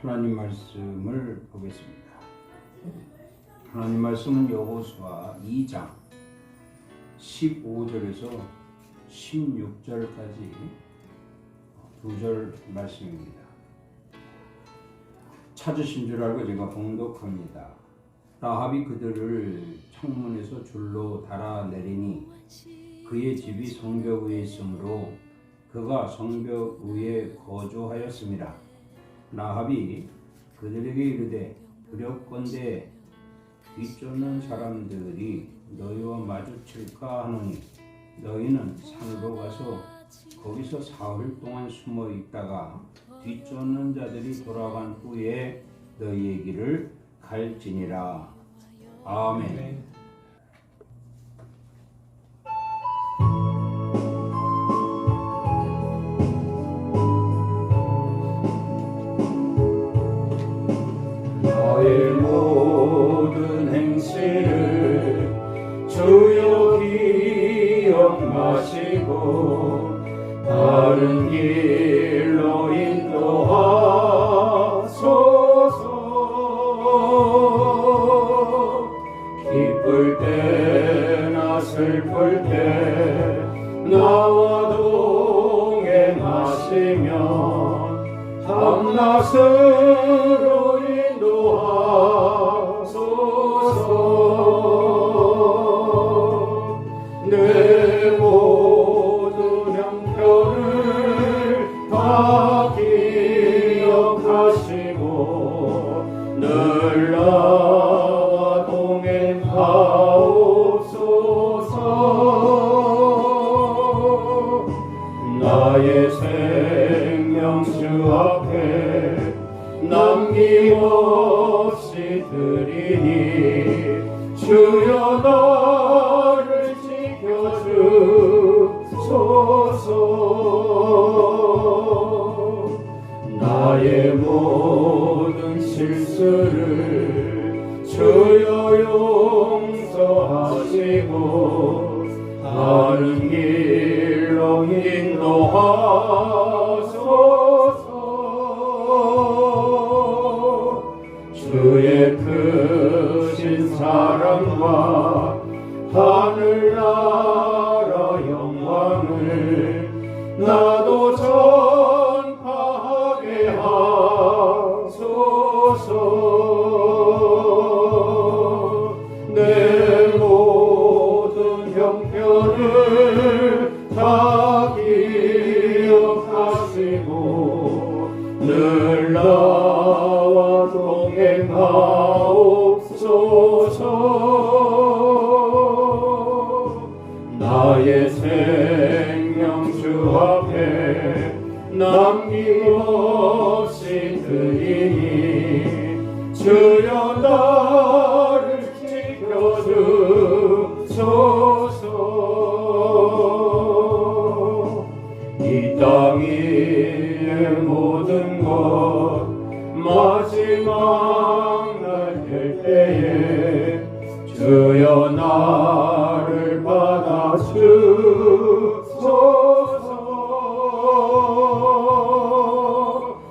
하나님 말씀을 보겠습니다. 하나님 말씀은 여호수아 2장 15절에서 16절까지 2절 말씀입니다. 찾으신 줄 알고 제가 봉독합니다. 라합이 그들을 창문에서 줄로 달아내리니 그의 집이 성벽 위에 있으므로 그가 성벽 위에 거주하였습니다. 라합이 그들에게 이르되 두렵건대 뒤쫓는 사람들이 너희와 마주칠까 하노니 너희는 산으로 가서 거기서 사흘 동안 숨어 있다가 뒤쫓는 자들이 돌아간 후에 너희의 길을 갈지니라. 아멘. 나의 모든 행실을 주여 기억하시고 다른 길로 인도하소서. 기쁠 때나 슬플 때 나와 동행하시며 밤낮으로 인도하소서. 내 모든 형편을 다 기억하시고 늘 나와 동행하옵소서. 나의 생명 주 앞에 남김없이 드리니 주여 나를 지켜주소서. 나의 모든 실수를 주여 용서하시고 다른 길로 인도하소서. 주의 크신 사랑과 하늘나라 영광을 나도 전파하게 하소서. 내 모든 형편을 다 기억하시고 늘 나와 동행하옵소서. 나의 생명 주 앞에 남김없이 드리니 주여 나를 지켜주소서. 이 땅 위의 모든 것 마지막 날 될 때에 주여 나를 받아주소서.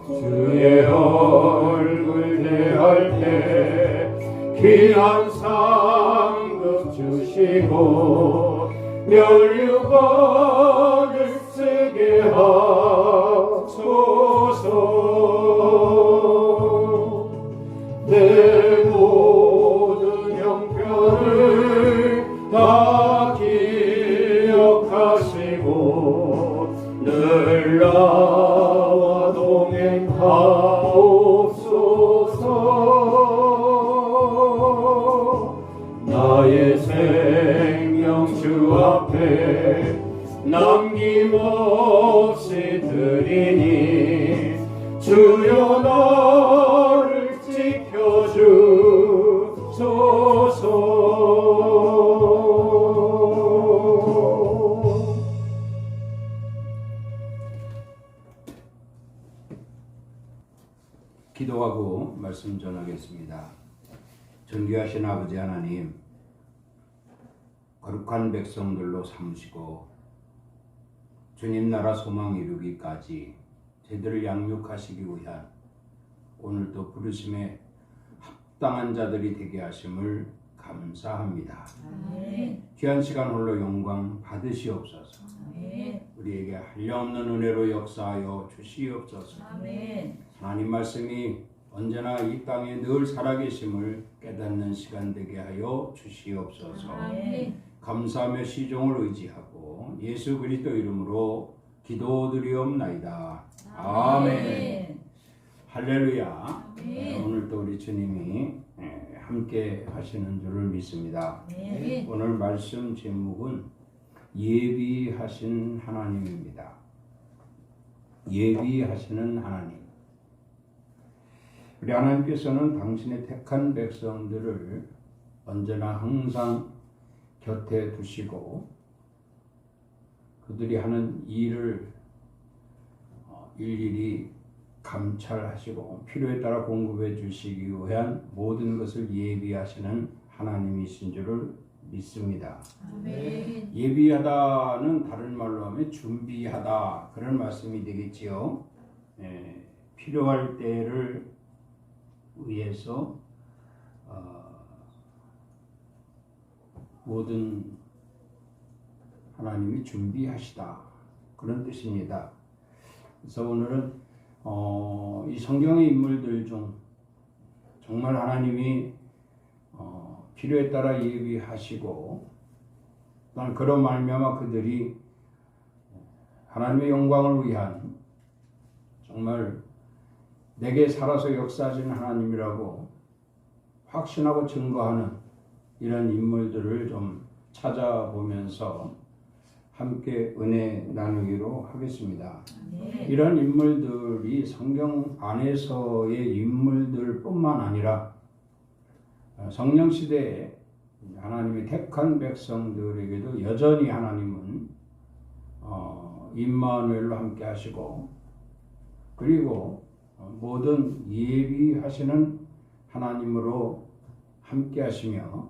주의 얼굴 대할 때 귀한 상급 주시고 멸류관을 쓰게 하소서. 내 모든 형편을 다 기억하시고 늘 나와 동행하옵소서. 나의 생명 주 앞에 남김없이 드리니 주여 나를 지켜주소서. 기도하고 말씀 전하겠습니다. 존귀하신 아버지 하나님, 거룩한 백성들로 삼으시고 주님 나라 소망 이루기까지 저희들을 양육하시기 위한 오늘도 부르심에 합당한 자들이 되게 하심을 감사합니다. 아멘. 귀한 시간 홀로 영광 받으시옵소서. 아멘. 우리에게 한량없는 은혜로 역사하여 주시옵소서. 아멘. 하나님 말씀이 언제나 이 땅에 늘 살아계심을 깨닫는 시간 되게 하여 주시옵소서. 아멘. 감사하며 시종을 의지하고 예수 그리스도 이름으로 기도드리옵나이다. 아멘. 할렐루야. 아멘. 오늘도 우리 주님이 함께 하시는 줄을 믿습니다. 아멘. 오늘 말씀 제목은 예비하신 하나님입니다. 예비하시는 하나님. 우리 하나님께서는 당신의 택한 백성들을 언제나 항상 곁에 두시고 그들이 하는 일을 일일이 감찰하시고 필요에 따라 공급해 주시기 위한 모든 것을 예비하시는 하나님이신 줄을 믿습니다. 아멘. 예비하다는 다른 말로 하면 준비하다 그런 말씀이 되겠지요. 필요할 때를 위해서 모든 하나님이 준비하시다 그런 뜻입니다. 그래서 오늘은 이 성경의 인물들 중 정말 하나님이 필요에 따라 예비하시고 또한 그로 말미암아 그들이 하나님의 영광을 위한 정말 내게 살아서 역사하시는 하나님이라고 확신하고 증거하는 이런 인물들을 좀 찾아보면서 함께 은혜 나누기로 하겠습니다. 아멘. 이런 인물들이 성경 안에서의 인물들뿐만 아니라 성령 시대에 하나님의 택한 백성들에게도 여전히 하나님은 임마누엘로 함께 하시고 그리고 모든 예비하시는 하나님으로 함께 하시며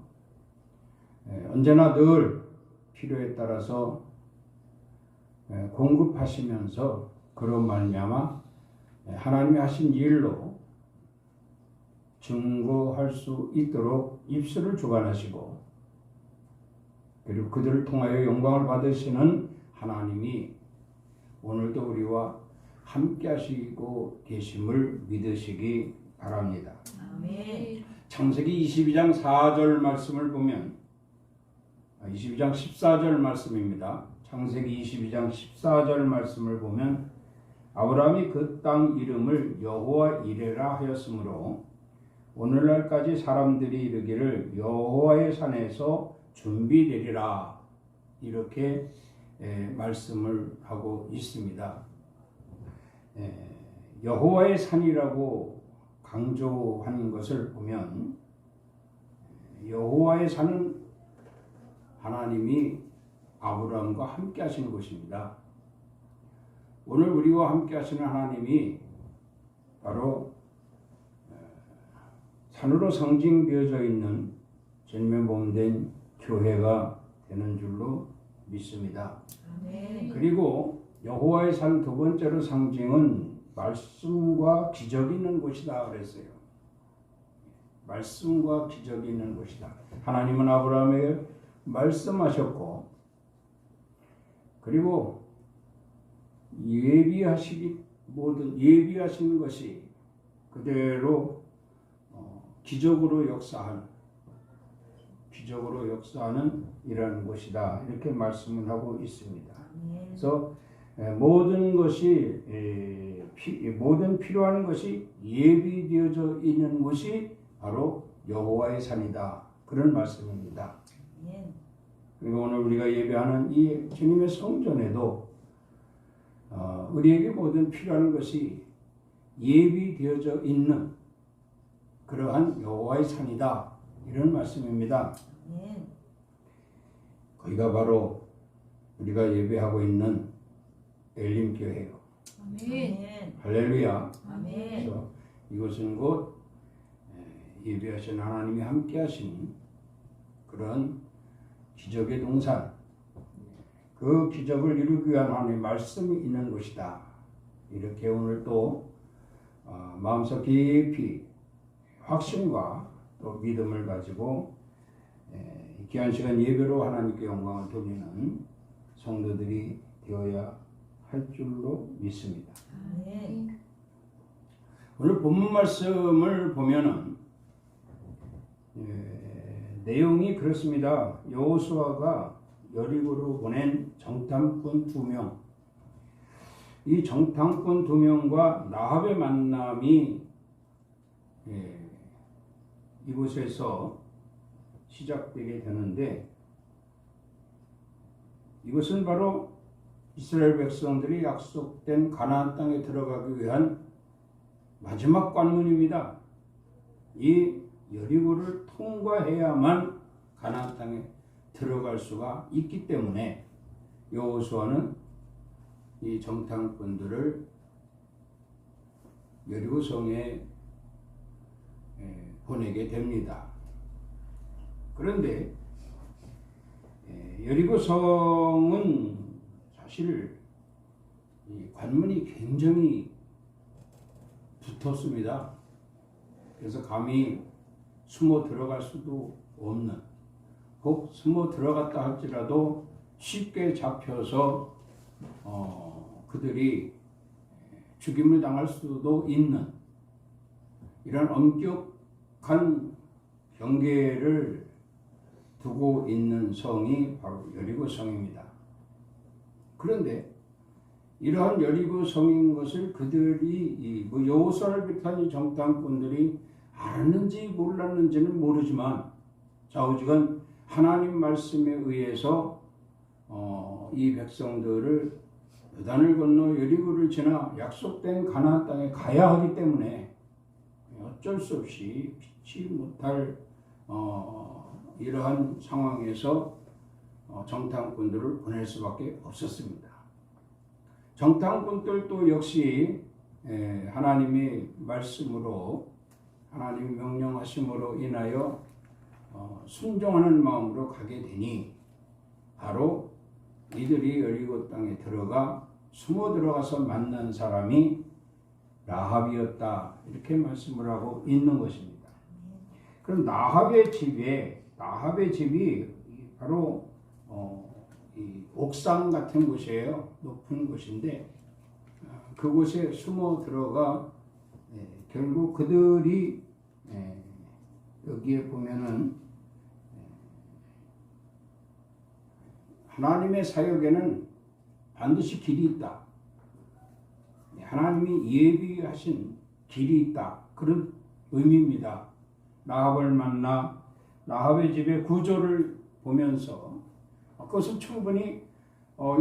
언제나 늘 필요에 따라서 공급하시면서 그런 말미암아 하나님이 하신 일로 증거할 수 있도록 입술을 주관하시고 그리고 그들을 통하여 영광을 받으시는 하나님이 오늘도 우리와 함께 하시고 계심을 믿으시기 바랍니다. 아멘. 창세기 22장 4절 말씀을 보면 22장 14절 말씀입니다. 창세기 22장 14절 말씀을 보면 아브라함이 그 땅 이름을 여호와 이레라 하였으므로 오늘날까지 사람들이 이르기를 여호와의 산에서 준비되리라 이렇게 말씀을 하고 있습니다. 여호와의 산이라고 강조하는 것을 보면 여호와의 산은 하나님이 아브라함과 함께 하시는 곳입니다. 오늘 우리와 함께 하시는 하나님이 바로 산으로 상징되어져 있는 전면범된 교회가 되는 줄로 믿습니다. 아멘. 그리고 여호와의 산 두 번째로 상징은 말씀과 기적이 있는 곳이다 그랬어요. 말씀과 기적이 있는 곳이다. 하나님은 아브라함에게 말씀하셨고 그리고 예비하신 것이 그대로 기적으로 역사하는 이러한 곳이다 이렇게 말씀을 하고 있습니다. 그래서 모든 필요한 것이 예비되어져 있는 곳이 바로 여호와의 산이다 그런 말씀입니다. 아멘. 그리고 오늘 우리가 예배하는 이 주님의 성전에도 우리에게 모든 필요한 것이 예비되어져 있는 그러한 여호와의 산이다 이런 말씀입니다. 아멘. 거기가 바로 우리가 예배하고 있는 엘림교회요. 아멘. 할렐루야. 아멘. 그래서 이곳은 곧 예배하신 하나님이 함께 하신 그런 기적의 동산, 그 기적을 이루기 위한 하나님의 말씀이 있는 곳이다. 이렇게 오늘 또 마음속 깊이 확신과 또 믿음을 가지고 귀한 시간 예배로 하나님께 영광을 돌리는 성도들이 되어야 할 줄로 믿습니다. 아멘. 오늘 본문 말씀을 보면은 내용이 그렇습니다. 여호수아가 여리고로 보낸 정탐꾼 2명, 이 정탐꾼 2명과 라합의 만남이 이곳에서 시작되게 되는데, 이것은 바로 이스라엘 백성들이 약속된 가나안 땅에 들어가기 위한 마지막 관문입니다. 이 여리고를 통과해야만 가나안 땅에 들어갈 수가 있기 때문에 여호수아는 이 정탐꾼들을 여리고 성에 보내게 됩니다. 그런데 여리고 성은 사실 이 관문이 굉장히 붙었습니다. 그래서 감히 숨어 들어갈 수도 없는, 혹 숨어 들어갔다 할지라도 쉽게 잡혀서 그들이 죽임을 당할 수도 있는 이런 엄격한 경계를 두고 있는 성이 바로 여리고 성입니다. 그런데 이러한 여리고 성인 것을 그들이 여호수아를 비롯한 이 정탐꾼들이 알았는지 몰랐는지는 모르지만 좌우지간 하나님 말씀에 의해서 이 백성들을 요단을 건너 여리고를 지나 약속된 가나안 땅에 가야 하기 때문에 어쩔 수 없이 피치 못할 이러한 상황에서 정탐꾼들을 보낼 수밖에 없었습니다. 정탐꾼들도 역시 하나님의 말씀으로, 하나님의 명령하심으로 인하여 순종하는 마음으로 가게 되니 바로 이들이 여리고 땅에 들어가 숨어 들어가서 만난 사람이 라합이었다, 이렇게 말씀을 하고 있는 것입니다. 그럼 라합의 집이 바로 이 옥상 같은 곳이에요. 높은 곳인데 그곳에 숨어 들어가 결국 그들이 여기에 보면은 하나님의 사역에는 반드시 길이 있다. 하나님이 예비하신 길이 있다. 그런 의미입니다. 라합을 만나 라합의 집의 구조를 보면서 그것은 충분히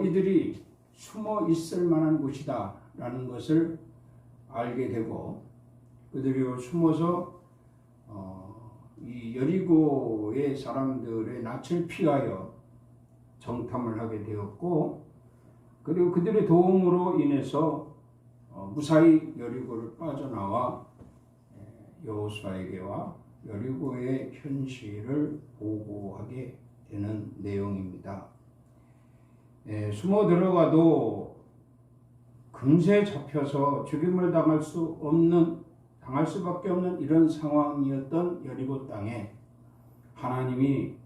이들이 숨어 있을 만한 곳이다 라는 것을 알게 되고, 그들이 숨어서 이 여리고의 사람들의 낯을 피하여 정탐을 하게 되었고, 그리고 그들의 도움으로 인해서 무사히 여리고를 빠져나와 여호수아에게와 여리고의 현실을 보고하게 되는 내용입니다. 숨어 들어가도 금세 잡혀서 죽임을 당할 수밖에 없는 이런 상황이었던 여리고 땅에 하나님이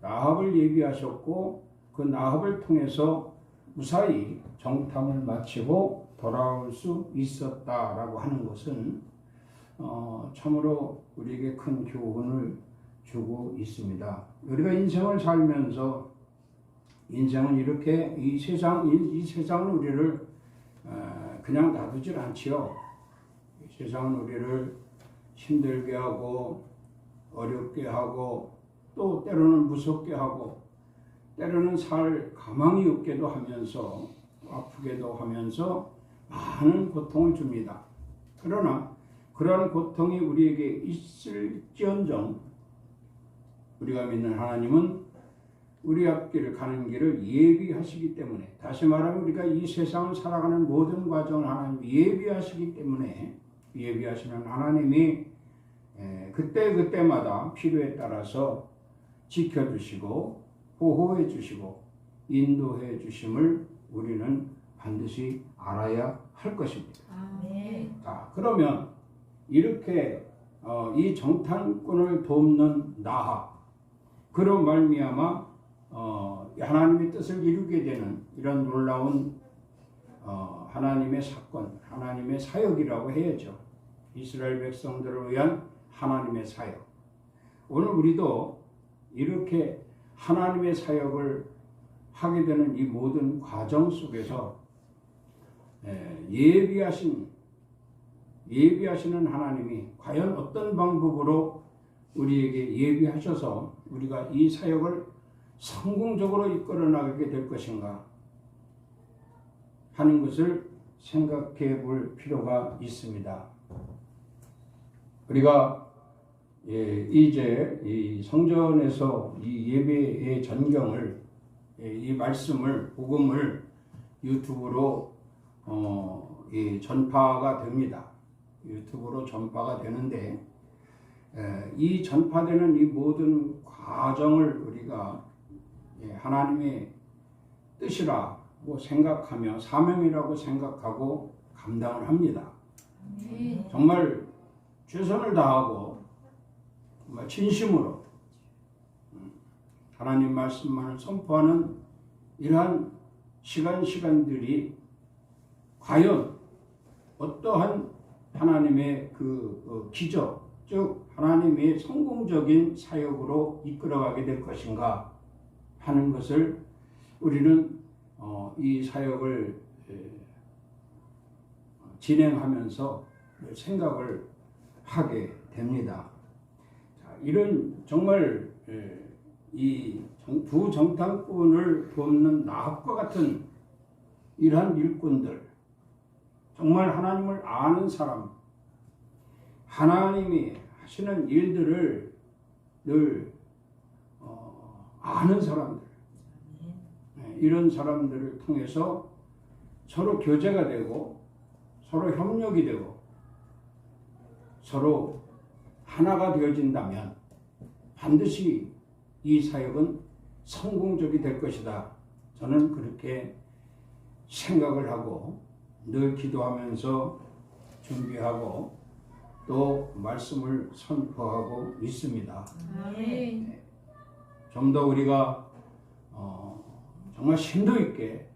라합을 예비하셨고, 그 라합을 통해서 무사히 정탐을 마치고 돌아올 수 있었다라고 하는 것은 참으로 우리에게 큰 교훈을 주고 있습니다. 우리가 인생을 살면서 인생은 이렇게 이 세상은 우리를 그냥 놔두질 않지요. 이 세상은 우리를 힘들게 하고 어렵게 하고 또 때로는 무섭게 하고 때로는 살 가망이 없게도 하면서 아프게도 하면서 많은 고통을 줍니다. 그러나 그러한 고통이 우리에게 있을지언정 우리가 믿는 하나님은 우리 앞길을 가는 길을 예비하시기 때문에, 다시 말하면 우리가 이 세상을 살아가는 모든 과정을 하나님이 예비하시기 때문에, 예비하시는 하나님이 그때마다 필요에 따라서 지켜주시고 보호해 주시고 인도해 주심을 우리는 반드시 알아야 할 것입니다. 아멘. 자, 그러면 이렇게 이 정탐꾼을 돕는 나합, 그런 말미암아 하나님의 뜻을 이루게 되는 이런 놀라운 하나님의 사건, 하나님의 사역이라고 해야죠. 이스라엘 백성들을 위한 하나님의 사역. 오늘 우리도 이렇게 하나님의 사역을 하게 되는 이 모든 과정 속에서 예비하시는 하나님이 과연 어떤 방법으로 우리에게 예비하셔서 우리가 이 사역을 성공적으로 이끌어 나가게 될 것인가 하는 것을 생각해 볼 필요가 있습니다. 우리가 이제 이 성전에서 이 예배의 전경을, 이 말씀을, 복음을 유튜브로 전파가 됩니다. 유튜브로 전파가 되는데 이 전파되는 이 모든 과정을 우리가 하나님의 뜻이라고 생각하며 사명이라고 생각하고 감당을 합니다. 아멘. 정말 최선을 다하고 정말 진심으로 하나님 말씀만을 선포하는 이러한 시간들이 과연 어떠한 하나님의 그 기적, 즉 하나님의 성공적인 사역으로 이끌어가게 될 것인가 하는 것을 우리는 이 사역을 진행하면서 생각을 하게 됩니다. 자, 이런 정말 이 두 정탐꾼을 돕는 나합과 같은 이러한 일꾼들, 정말 하나님을 아는 사람, 하나님이 하시는 일들을 늘 아는 사람들, 이런 사람들을 통해서 서로 교제가 되고 서로 협력이 되고 서로 하나가 되어진다면 반드시 이 사역은 성공적이 될 것이다. 저는 그렇게 생각을 하고 늘 기도하면서 준비하고 또 말씀을 선포하고 있습니다. 아멘. 좀 더 우리가 정말 심도 있게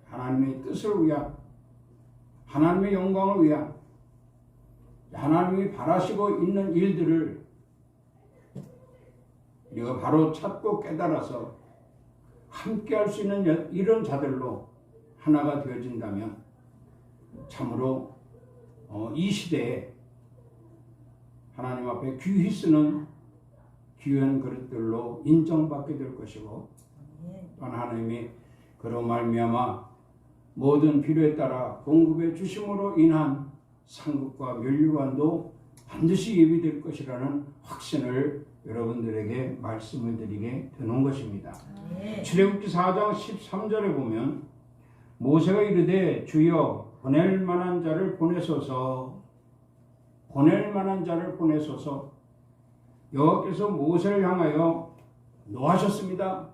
하나님의 뜻을 위한, 하나님의 영광을 위한, 하나님이 바라시고 있는 일들을 우리가 바로 찾고 깨달아서 함께 할 수 있는 이런 자들로 하나가 되어진다면 참으로 이 시대에 하나님 앞에 귀히 쓰는 귀한 그릇들로 인정받게 될 것이고, 또한 하나님이 그로 말미암아 모든 필요에 따라 공급해 주심으로 인한 상급과 면류관도 반드시 예비될 것이라는 확신을 여러분들에게 말씀을 드리게 되는 것입니다. 출애굽기 4장 13절에 보면 모세가 이르되 주여 보낼 만한 자를 보내소서, 보낼 만한 자를 보내소서. 여호와께서 모세를 향하여 노하셨습니다.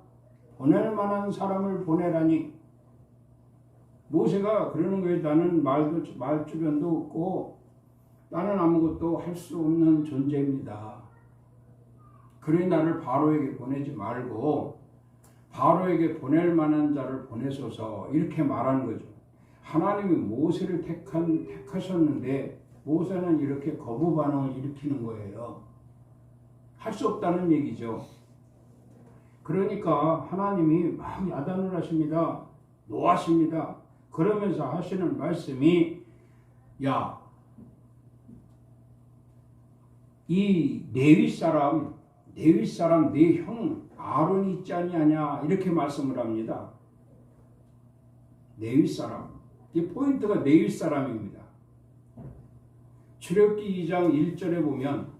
보낼 만한 사람을 보내라니. 모세가 그러는 거예요. 나는 말주변도 없고 나는 아무것도 할 수 없는 존재입니다. 그러니 나를 바로에게 보내지 말고 바로에게 보낼 만한 자를 보내소서, 이렇게 말하는 거죠. 하나님이 모세를 택하셨는데 모세는 이렇게 거부 반응을 일으키는 거예요. 할 수 없다는 얘기죠. 그러니까 하나님이 막 야단을 하십니다. 노하십니다. 그러면서 하시는 말씀이, 야, 이 레위 사람 네 형 아론이 있지 아니하냐, 이렇게 말씀을 합니다. 레위 사람, 이 포인트가 레위 사람입니다. 출애굽기 2장 1절에 보면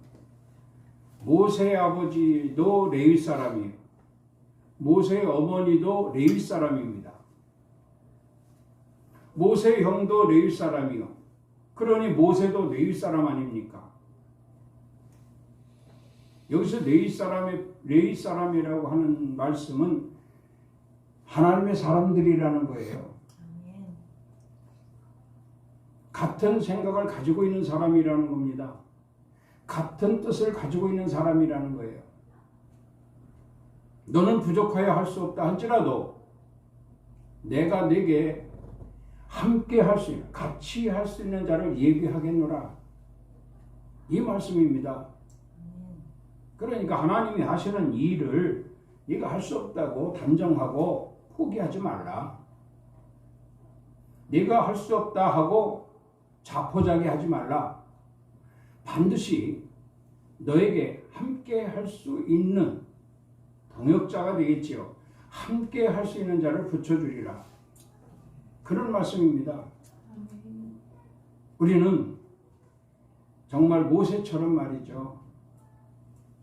모세의 아버지도 레위 사람이에요. 모세의 어머니도 레위 사람입니다. 모세의 형도 레위 사람이요. 그러니 모세도 레위 사람 아닙니까? 여기서 레위 사람이라고 하는 말씀은 하나님의 사람들이라는 거예요. 같은 생각을 가지고 있는 사람이라는 겁니다. 같은 뜻을 가지고 있는 사람이라는 거예요. 너는 부족하여 할 수 없다 할지라도 내가 네게 함께 할 수 있는, 같이 할 수 있는 자를 예비하겠노라. 이 말씀입니다. 그러니까 하나님이 하시는 일을 네가 할 수 없다고 단정하고 포기하지 말라. 네가 할 수 없다 하고 자포자기 하지 말라. 반드시 너에게 함께 할 수 있는 동역자가 되겠지요. 함께 할 수 있는 자를 붙여주리라. 그런 말씀입니다. 우리는 정말 모세처럼 말이죠.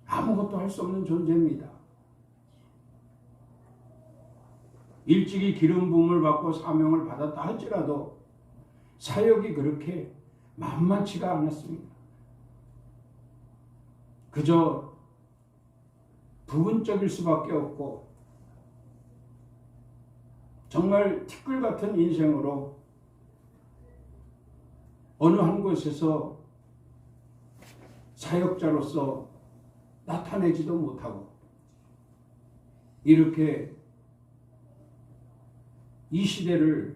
아무것도 할 수 없는 존재입니다. 일찍이 기름 부음을 받고 사명을 받았다 할지라도 사역이 그렇게 만만치가 않았습니다. 그저 부분적일 수밖에 없고 정말 티끌 같은 인생으로 어느 한 곳에서 사역자로서 나타내지도 못하고 이렇게 이 시대를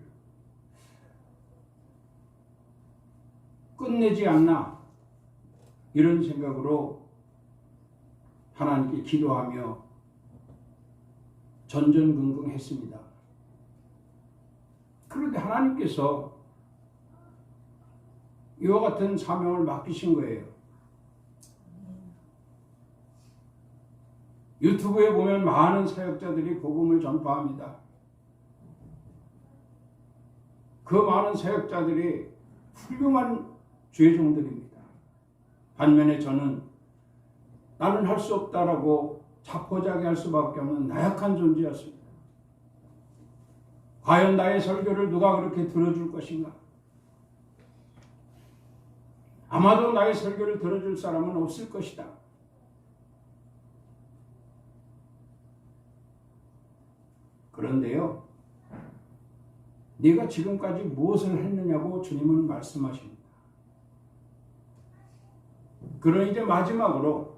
끝내지 않나 이런 생각으로 하나님께 기도하며 전전긍긍했습니다. 그런데 하나님께서 이와 같은 사명을 맡기신 거예요. 유튜브에 보면 많은 사역자들이 복음을 전파합니다. 그 많은 사역자들이 훌륭한 죄종들입니다. 반면에 저는 나는 할 수 없다라고 자포자기 할 수밖에 없는 나약한 존재였습니다. 과연 나의 설교를 누가 그렇게 들어줄 것인가? 아마도 나의 설교를 들어줄 사람은 없을 것이다. 그런데요, 네가 지금까지 무엇을 했느냐고 주님은 말씀하십니다. 그럼 이제 마지막으로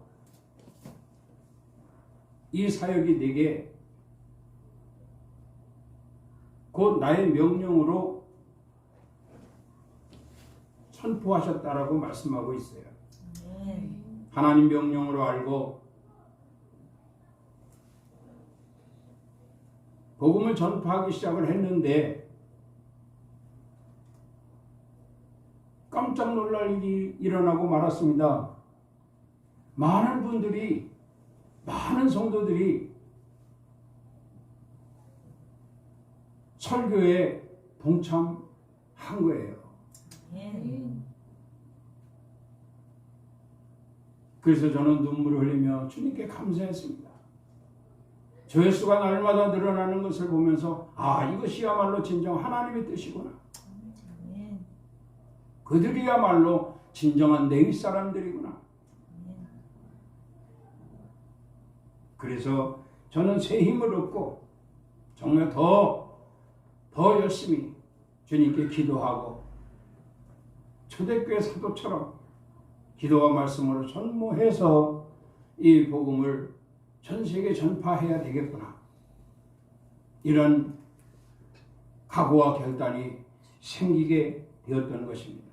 이 사역이 네게 곧 나의 명령으로 선포하셨다라고 말씀하고 있어요. 하나님 명령으로 알고 복음을 전파하기 시작을 했는데 깜짝 놀랄 일이 일어나고 말았습니다. 많은 분들이, 많은 성도들이 설교에 동참한 거예요. 그래서 저는 눈물을 흘리며 주님께 감사했습니다. 조회수가 날마다 늘어나는 것을 보면서 이것이야말로 진정 하나님의 뜻이구나. 그들이야말로 진정한 내위 사람들이구나. 그래서 저는 새 힘을 얻고 정말 더 열심히 주님께 기도하고 초대교회 사도처럼 기도와 말씀으로 전무해서 이 복음을 전 세계에 전파해야 되겠구나. 이런 각오와 결단이 생기게 되었던 것입니다.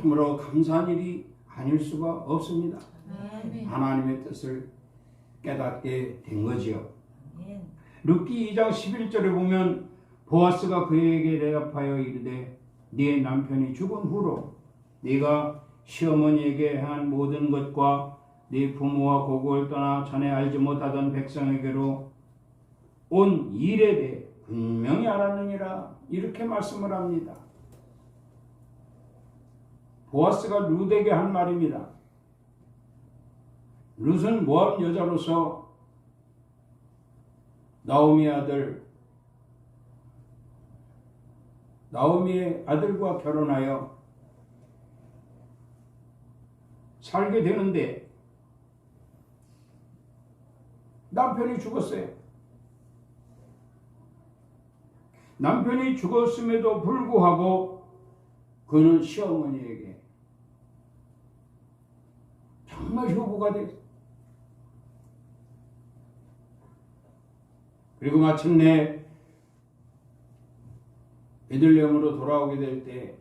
참으로 감사한 일이 아닐 수가 없습니다. 하나님의 뜻을 깨닫게 된 거지요. 룻기 2장 11절에 보면 보아스가 그에게 대답하여 이르되 네 남편이 죽은 후로 네가 시어머니에게 한 모든 것과 네 부모와 고국을 떠나 전에 알지 못하던 백성에게로 온 일에 대해 분명히 알았느니라. 이렇게 말씀을 합니다. 보아스가 룻에게 한 말입니다. 룻은 모압 여자로서 나오미의 아들과 결혼하여 살게 되는데 남편이 죽었어요. 남편이 죽었음에도 불구하고 그는 시어머니에게 정말 효부가 됐어요. 그리고 마침내 베들레헴으로 돌아오게 될 때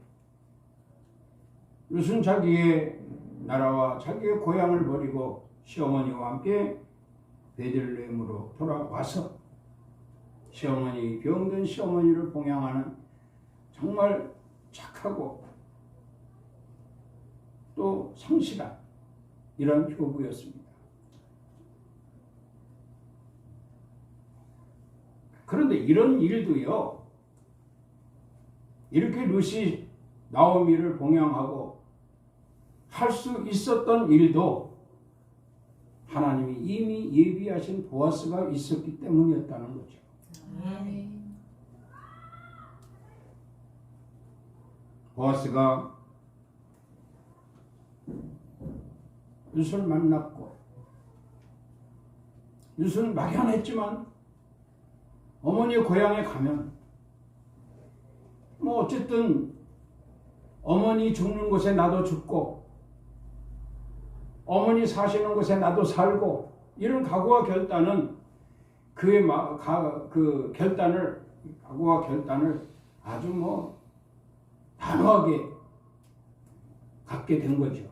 룻은 자기의 나라와 자기의 고향을 버리고 시어머니와 함께 베들레헴으로 돌아와서 시어머니, 병든 시어머니를 봉양하는 정말 착하고 또 성실한 이런 효부였습니다. 그런데 이런 일도요, 이렇게 룻이 나오미를 봉양하고 할 수 있었던 일도 하나님이 이미 예비하신 보아스가 있었기 때문이었다는 거죠. 아멘. 보아스가 룻을 만났고, 룻은 막연했지만 어머니의 고향에 가면 뭐 어쨌든 어머니 죽는 곳에 나도 죽고 어머니 사시는 곳에 나도 살고, 이런 각오와 결단은 그 각오와 결단을 아주 뭐 단호하게 갖게 된 거죠.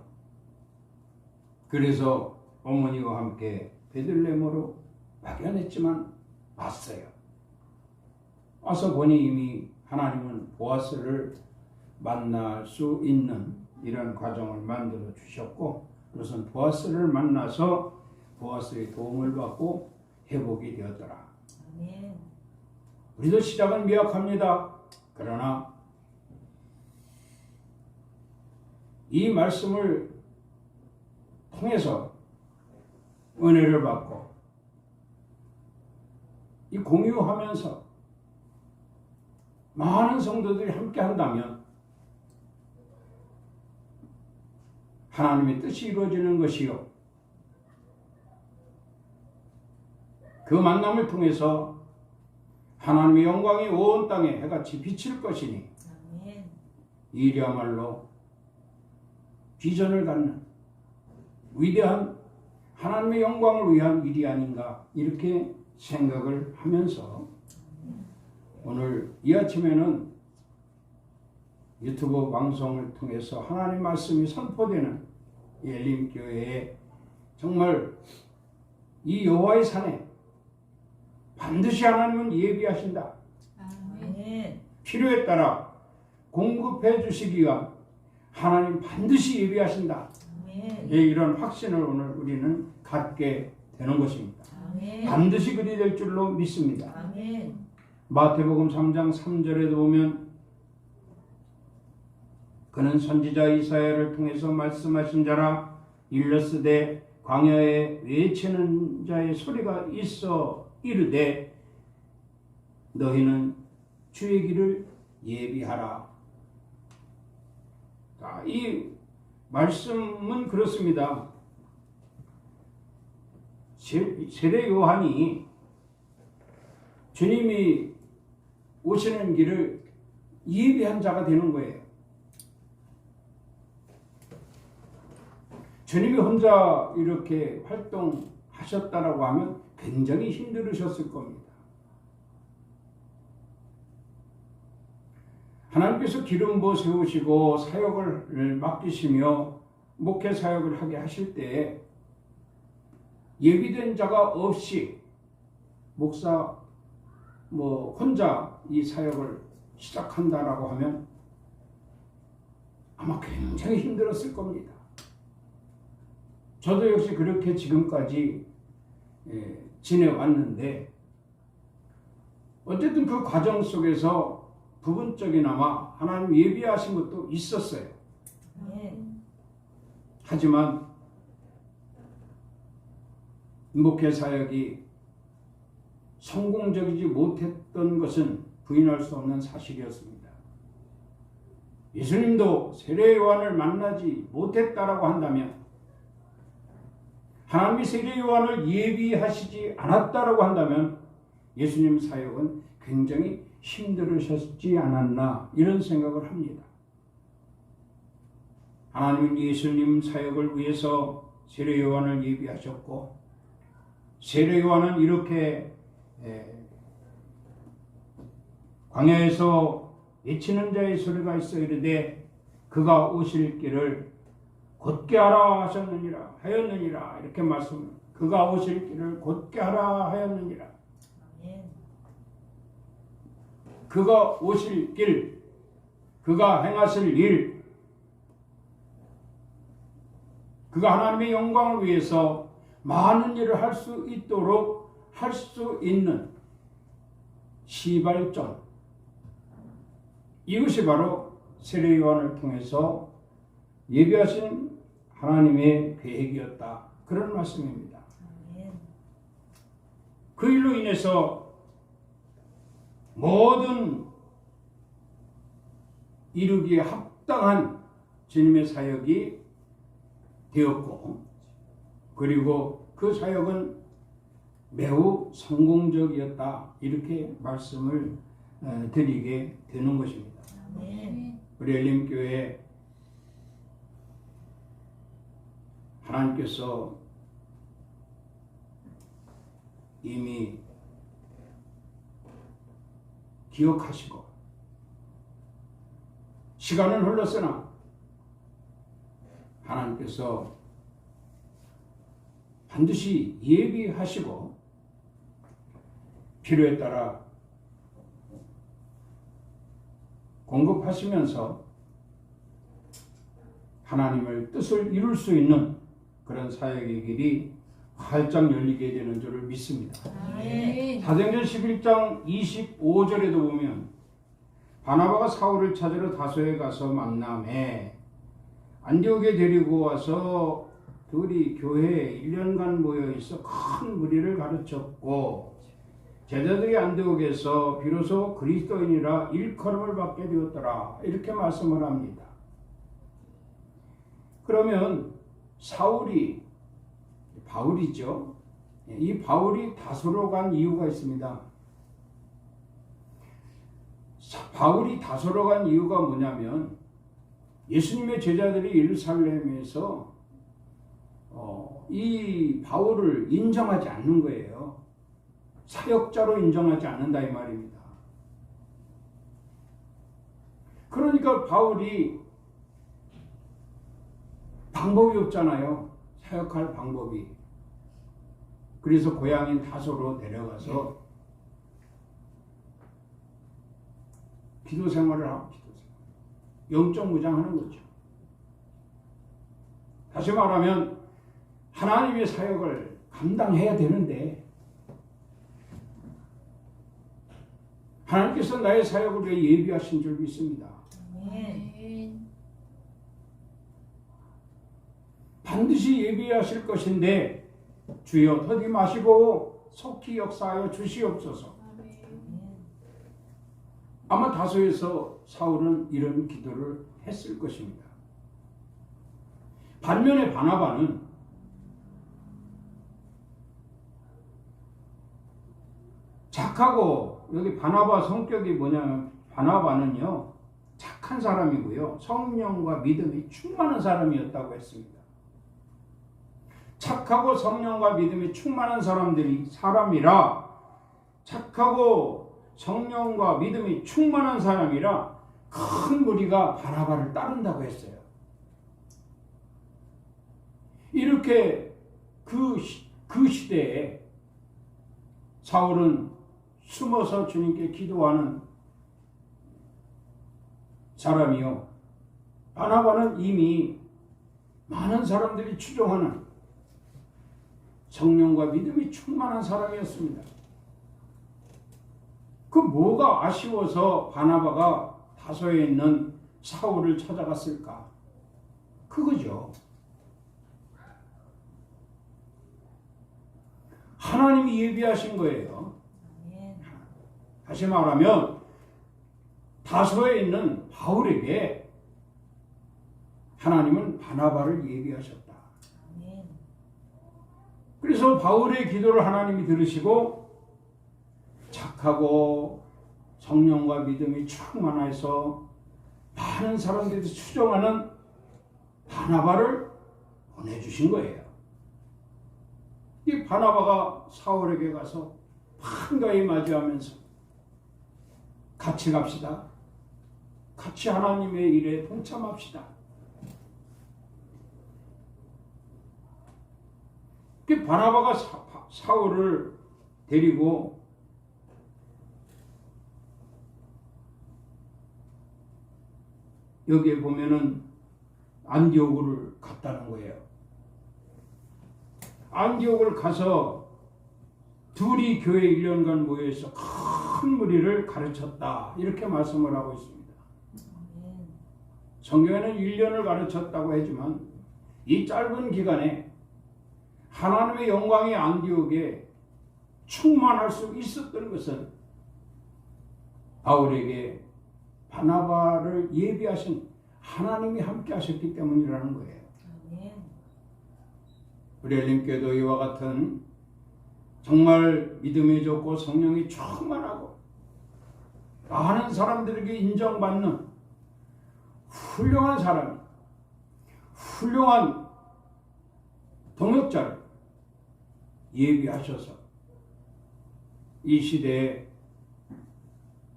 그래서 어머니와 함께 베들레헴으로 막연했지만 왔어요. 와서 보니 이미 하나님은 보아스를 만날 수 있는 이런 과정을 만들어 주셨고, 그것은 보아스를 만나서 보아스의 도움을 받고 회복이 되었더라. 아멘. 우리도 시작은 미약합니다. 그러나 이 말씀을 통해서 은혜를 받고 이 공유하면서 많은 성도들이 함께 한다면 하나님의 뜻이 이루어지는 것이요, 그 만남을 통해서 하나님의 영광이 온 땅에 해같이 비칠 것이니 아멘. 이리야말로 비전을 갖는 위대한 하나님의 영광을 위한 일이 아닌가, 이렇게 생각을 하면서 오늘 이 아침에는 유튜브 방송을 통해서 하나님 말씀이 선포되는 예림교회에 정말 이 여호와의 산에 반드시 하나님은 예비하신다. 아멘. 필요에 따라 공급해 주시기 위한 하나님 반드시 예비하신다. 아멘. 예, 이런 확신을 오늘 우리는 갖게 되는 것입니다. 아멘. 반드시 그리 될 줄로 믿습니다. 아멘. 마태복음 3장 3절에도 보면 그는 선지자 이사야를 통해서 말씀하신 자라, 일러스되 광야에 외치는 자의 소리가 있어 이르되 너희는 주의 길을 예비하라. 자, 이 말씀은 그렇습니다. 세례 요한이 주님이 오시는 길을 예비한 자가 되는 거예요. 주님이 혼자 이렇게 활동하셨다라고 하면 굉장히 힘들으셨을 겁니다. 하나님께서 기름 부어 세우시고 사역을 맡기시며 목회 사역을 하게 하실 때 예비된 자가 없이 목사 혼자 이 사역을 시작한다라고 하면 아마 굉장히 힘들었을 겁니다. 저도 역시 그렇게 지금까지 지내왔는데 어쨌든 그 과정 속에서 부분적이나마 하나님 예비하신 것도 있었어요. 하지만 목회 사역이 성공적이지 못했던 것은 부인할 수 없는 사실이었습니다. 예수님도 세례 요한을 만나지 못했다라고 한다면, 하나님이 세례 요한을 예비하시지 않았다라고 한다면 예수님 사역은 굉장히 힘들으셨지 않았나, 이런 생각을 합니다. 하나님은 예수님 사역을 위해서 세례 요한을 예비하셨고, 세례 요한은 이렇게 광야에서 외치는 자의 소리가 있어 이르되 그가 오실 길을 곧게 하라 하였느니라 이렇게 말씀. 그가 오실 길을 곧게 하라 하였느니라. 아멘. 그가 오실 길, 그가 행하실 일, 그가 하나님의 영광을 위해서 많은 일을 할 수 있도록 할 수 있는 시발점, 이것이 바로 세례 요한을 통해서 예비하신 하나님의 계획이었다. 그런 말씀입니다. 아멘. 그 일로 인해서 모든 이루기에 합당한 주님의 사역이 되었고, 그리고 그 사역은 매우 성공적이었다. 이렇게 말씀을 드리게 되는 것입니다. 아멘. 우리 엘림교회 하나님께서 이미 기억하시고 시간은 흘렀으나 하나님께서 반드시 예비하시고 필요에 따라 공급하시면서 하나님의 뜻을 이룰 수 있는 그런 사역의 길이 활짝 열리게 되는 줄을 믿습니다. 아멘. 사도행전 11장 25절에도 보면 바나바가 사울을 찾으러 다소에 가서 만남에 안디옥에 데리고 와서 둘이 교회에 1년간 모여 있어 큰 무리를 가르쳤고, 제자들이 안디옥에서 비로소 그리스도인이라 일컬음을 받게 되었더라. 이렇게 말씀을 합니다. 그러면 사울이, 바울이죠. 이 바울이 다소로 간 이유가 있습니다. 바울이 다소로 간 이유가 뭐냐면 예수님의 제자들이 예루살렘에서 이 바울을 인정하지 않는 거예요. 사역자로 인정하지 않는다 이 말입니다. 그러니까 바울이 방법이 없잖아요. 사역할 방법이. 그래서 고향인 다소로 내려가서 기도 생활을 하고 영적 무장하는 거죠. 다시 말하면 하나님의 사역을 감당해야 되는데 하나님께서 나의 사역을 위해 예비하신 줄 믿습니다. 아멘. 반드시 예비하실 것인데 주여 더디 마시고 속히 역사하여 주시옵소서. 아마 다소에서 사울은 이런 기도를 했을 것입니다. 반면에 바나바는 착하고, 여기 바나바 성격이 뭐냐면 바나바는요 착한 사람이고요 성령과 믿음이 충만한 사람이었다고 했습니다. 착하고 성령과 믿음이 충만한 사람이라 착하고 성령과 믿음이 충만한 사람이라 큰 무리가 바나바를 따른다고 했어요. 이렇게 그 시대에 사울은 숨어서 주님께 기도하는 사람이요, 바나바는 이미 많은 사람들이 추종하는 성령과 믿음이 충만한 사람이었습니다. 그 뭐가 아쉬워서 바나바가 다소에 있는 사울을 찾아갔을까? 그거죠. 하나님이 예비하신 거예요. 다시 말하면 다소에 있는 바울에게 하나님은 바나바를 예비하셨다. 그래서 바울의 기도를 하나님이 들으시고 착하고 성령과 믿음이 충만해서 많은 사람들이 추종하는 바나바를 보내주신 거예요. 이 바나바가 사울에게 가서 반가이 맞이하면서 같이 갑시다. 같이 하나님의 일에 동참합시다. 그 바나바가 사울을 데리고 여기에 보면은 안디옥을 갔다는 거예요. 안디옥을 가서 둘이 교회 1년간 모여서 큰 무리를 가르쳤다. 이렇게 말씀을 하고 있습니다. 성경에는 1년을 가르쳤다고 하지만 이 짧은 기간에 하나님의 영광이 안디옥에 충만할 수 있었던 것은 바울에게 바나바를 예비하신 하나님이 함께 하셨기 때문이라는 거예요. 우리 엘림교회도 이와 같은 정말 믿음이 좋고 성령이 충만하고 많은 사람들에게 인정받는 훌륭한 사람, 훌륭한 동역자를 예비하셔서 이 시대에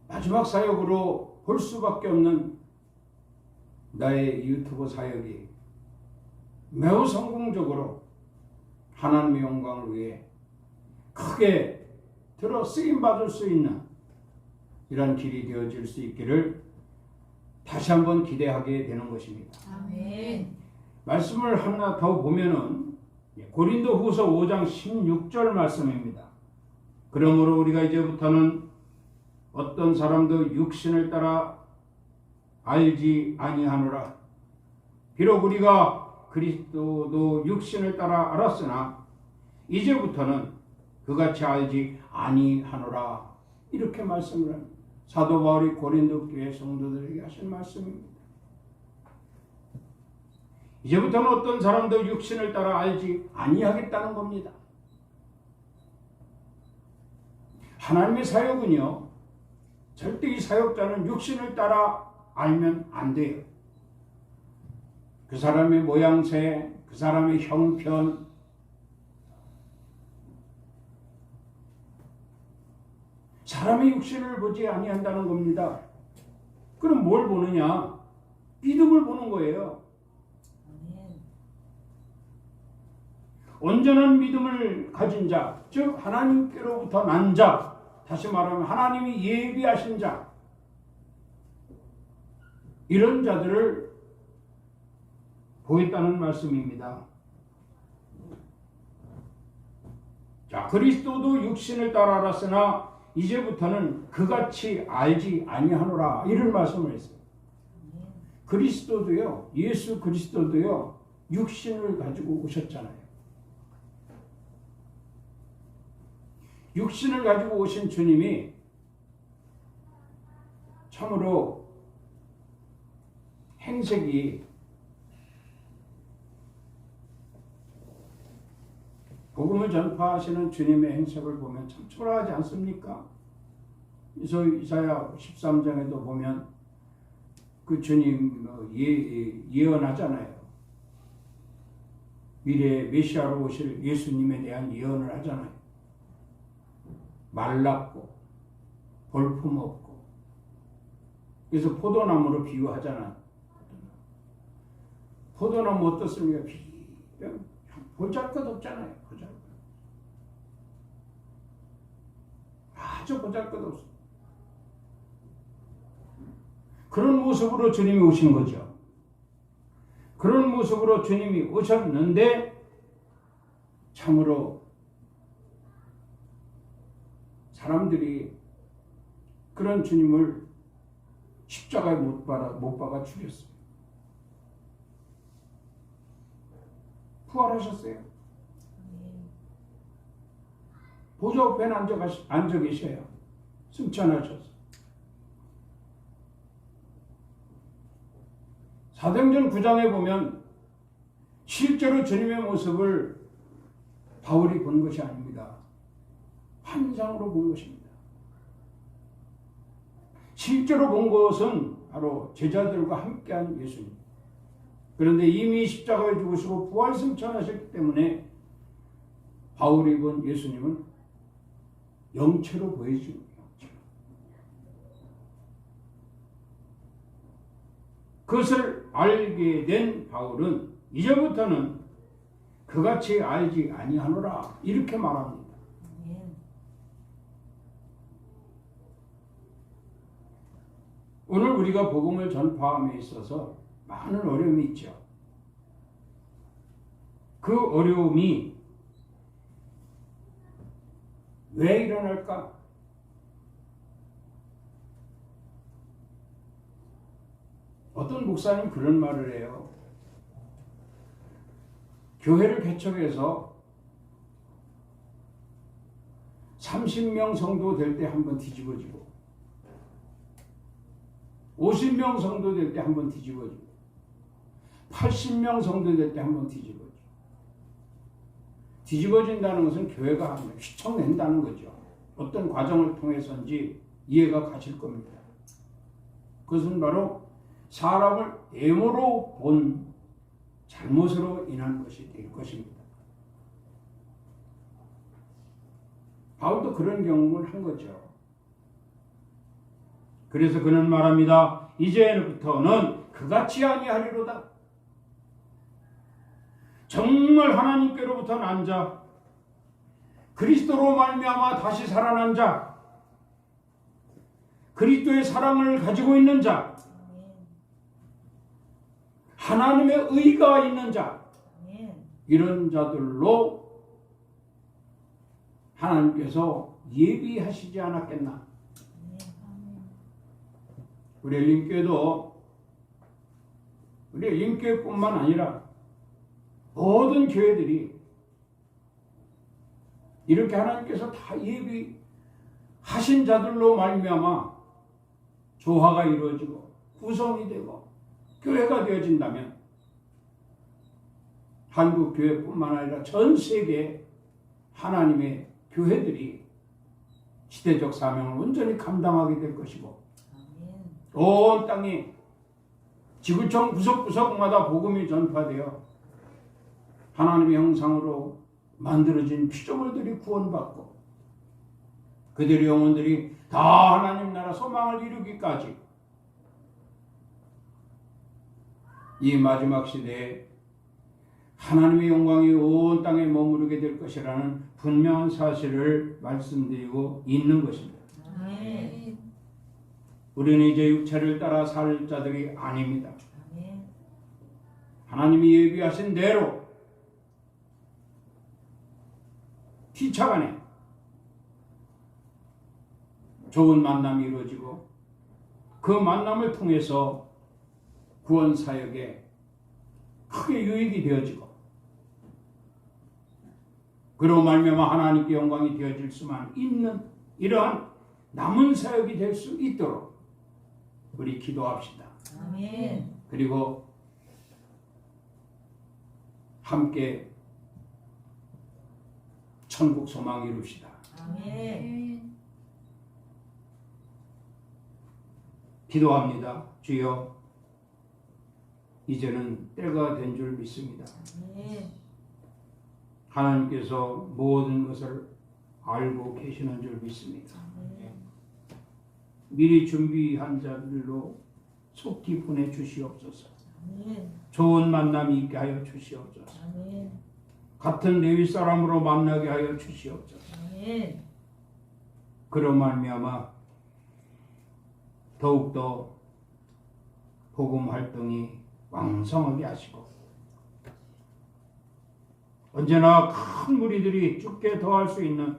마지막 사역으로 볼 수밖에 없는 나의 유튜브 사역이 매우 성공적으로 하나님의 영광을 위해 크게 들어 쓰임받을 수 있는 이런 길이 되어질 수 있기를 다시 한번 기대하게 되는 것입니다. 아멘. 말씀을 하나 더 보면은 고린도 후서 5장 16절 말씀입니다. 그러므로 우리가 이제부터는 어떤 사람도 육신을 따라 알지 아니하노라. 비록 우리가 그리스도도 육신을 따라 알았으나 이제부터는 그같이 알지 아니하노라. 이렇게 말씀을 합니다. 사도 바울이 고린도 교회 성도들에게 하신 말씀입니다. 이제부터는 어떤 사람도 육신을 따라 알지 아니하겠다는 겁니다. 하나님의 사역은요, 절대 이 사역자는 육신을 따라 알면 안 돼요. 그 사람의 모양새, 그 사람의 형편, 사람의 육신을 보지 아니한다는 겁니다. 그럼 뭘 보느냐? 믿음을 보는 거예요. 온전한 믿음을 가진 자, 즉 하나님께로부터 난 자, 다시 말하면 하나님이 예비하신 자, 이런 자들을 보였다는 말씀입니다. 자, 그리스도도 육신을 따라 알았으나 이제부터는 그같이 알지 아니하노라, 이런 말씀을 했어요. 그리스도도요, 예수 그리스도도요, 육신을 가지고 오셨잖아요. 육신을 가지고 오신 주님이 참으로 행색이 복음을 전파하시는 주님의 행색을 보면 참 초라하지 않습니까? 이사야 13장에도 보면 그 주님 예언하잖아요. 미래 메시아로 오실 예수님에 대한 예언을 하잖아요. 말랐고 볼품 없고, 그래서 포도나무로 비유하잖아요. 포도나무 어떻습니까? 보잘것없잖아요. 보잘것. 아주 보잘것없어. 그런 모습으로 주님이 오신 거죠. 그런 모습으로 주님이 오셨는데 참으로 사람들이 그런 주님을 십자가에 못 박아 죽였어요. 부활하셨어요. 보좌 옆에 앉아 계셔요. 승천하셨어요. 사도행전 9장에 보면 실제로 주님의 모습을 바울이 본 것이 아닙니다. 환상으로 본 것입니다. 실제로 본 것은 바로 제자들과 함께한 예수님. 그런데 이미 십자가에 죽으시고 부활 승천하셨기 때문에 바울이 본 예수님은 영체로 보여지고 영체로. 그것을 알게 된 바울은 이제부터는 그같이 알지 아니하노라 이렇게 말합니다. 아멘. 오늘 우리가 복음을 전파함에 있어서 많은 어려움이 있죠. 그 어려움이 왜 일어날까? 어떤 목사님 그런 말을 해요. 교회를 개척해서 30명 성도 될 때 한 번 뒤집어지고 50명 성도 될 때 한 번 뒤집어지고 80명 성도 될 때 한 번 뒤집어지고 뒤집어진다는 것은 교회가 휘청낸다는 거죠. 어떤 과정을 통해서인지 이해가 가실 겁니다. 그것은 바로 사람을 애모로 본 잘못으로 인한 것이 될 것입니다. 바울도 그런 경험을 한 거죠. 그래서 그는 말합니다. 이제부터는 그같이 아니하리로다. 정말 하나님께로부터 난 자, 그리스도로 말미암아 다시 살아난 자, 그리스도의 사랑을 가지고 있는 자, 하나님의 의가 있는 자, 이런 자들로 하나님께서 예비하시지 않았겠나. 우리 엘림교회뿐만 아니라 모든 교회들이 이렇게 하나님께서 다 예비하신 자들로 말미암아 조화가 이루어지고 구성이 되고 교회가 되어진다면 한국 교회뿐만 아니라 전 세계 하나님의 교회들이 시대적 사명을 온전히 감당하게 될 것이고 온 땅에 지구촌 구석구석마다 복음이 전파되어 하나님의 형상으로 만들어진 피조물들이 구원받고 그들의 영혼들이 다 하나님 나라 소망을 이루기까지 이 마지막 시대에 하나님의 영광이 온 땅에 머무르게 될 것이라는 분명한 사실을 말씀드리고 있는 것입니다. 아멘. 우리는 이제 육체를 따라 살 자들이 아닙니다. 아멘. 하나님이 예비하신 대로 피차간에 좋은 만남이 이루어지고 그 만남을 통해서 구원 사역에 크게 유익이 되어지고 그로 말미암아 하나님께 영광이 되어질 수만 있는 이러한 남은 사역이 될 수 있도록 우리 기도합시다. 아멘. 그리고 함께 천국 소망 이룹시다. 아멘. 기도합니다. 주여, 이제는 때가 된 줄 믿습니다. 아멘. 하나님께서 모든 것을 알고 계시는 줄 믿습니다. 아멘. 미리 준비한 자들로 속히 보내주시옵소서. 아멘. 좋은 만남이 있게 하여 주시옵소서. 아멘. 같은 레위 사람으로 만나게 하여 주시옵소서. 아멘. 그런 말미암아 더욱더 복음 활동이 왕성하게 하시고 언제나 큰 무리들이 죽게 더할 수 있는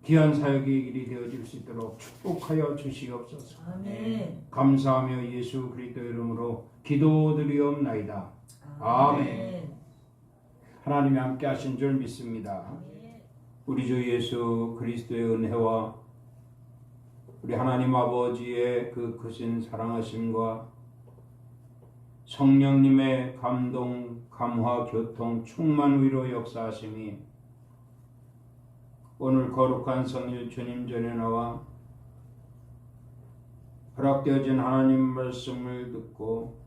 귀한 사역의 일이 되어질 수 있도록 축복하여 주시옵소서. 아멘. 감사하며 예수 그리스도의 이름으로 기도드리옵나이다. 아멘. 하나님이 함께 하신 줄 믿습니다. 아멘. 우리 주 예수 그리스도의 은혜와 우리 하나님 아버지의 그 크신 사랑하심과 성령님의 감동, 감화, 교통, 충만 위로 역사하심이 오늘 거룩한 성일 주님 전에 나와 허락되어진 하나님 말씀을 듣고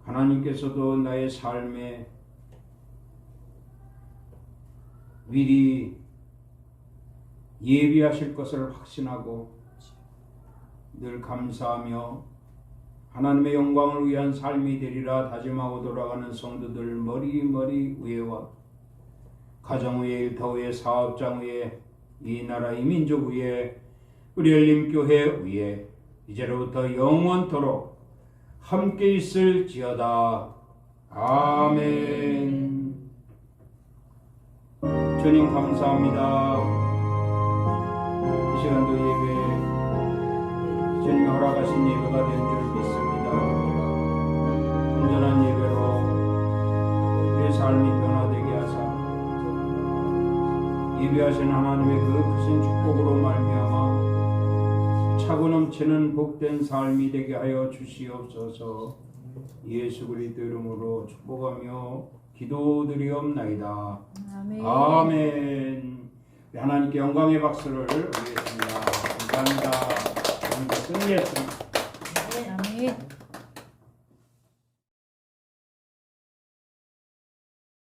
하나님께서도 나의 삶에 미리 예비하실 것을 확신하고 늘 감사하며 하나님의 영광을 위한 삶이 되리라 다짐하고 돌아가는 성도들 머리 위에와 가정 위에, 일터 위에, 사업장 위에, 이 나라 이 민족 위에, 우리 열림교회 위에 이제로부터 영원토록 함께 있을지어다. 아멘. 주님 감사합니다. 이 시간도 예배 주님이 허락하신 예배가 된 줄 믿습니다. 온전한 예배로 우리의 삶이 변화되게 하사 예배하신 하나님의 그 크신 축복으로 말미암아 차고 넘치는 복된 삶이 되게 하여 주시옵소서. 예수 그리스도 이름으로 축복하며 기도드리옵나이다. 아멘. 아멘. 하나님께 영광의 박수를 올리겠습니다. 감사합니다. 하나님께 승리했습니다. 아멘.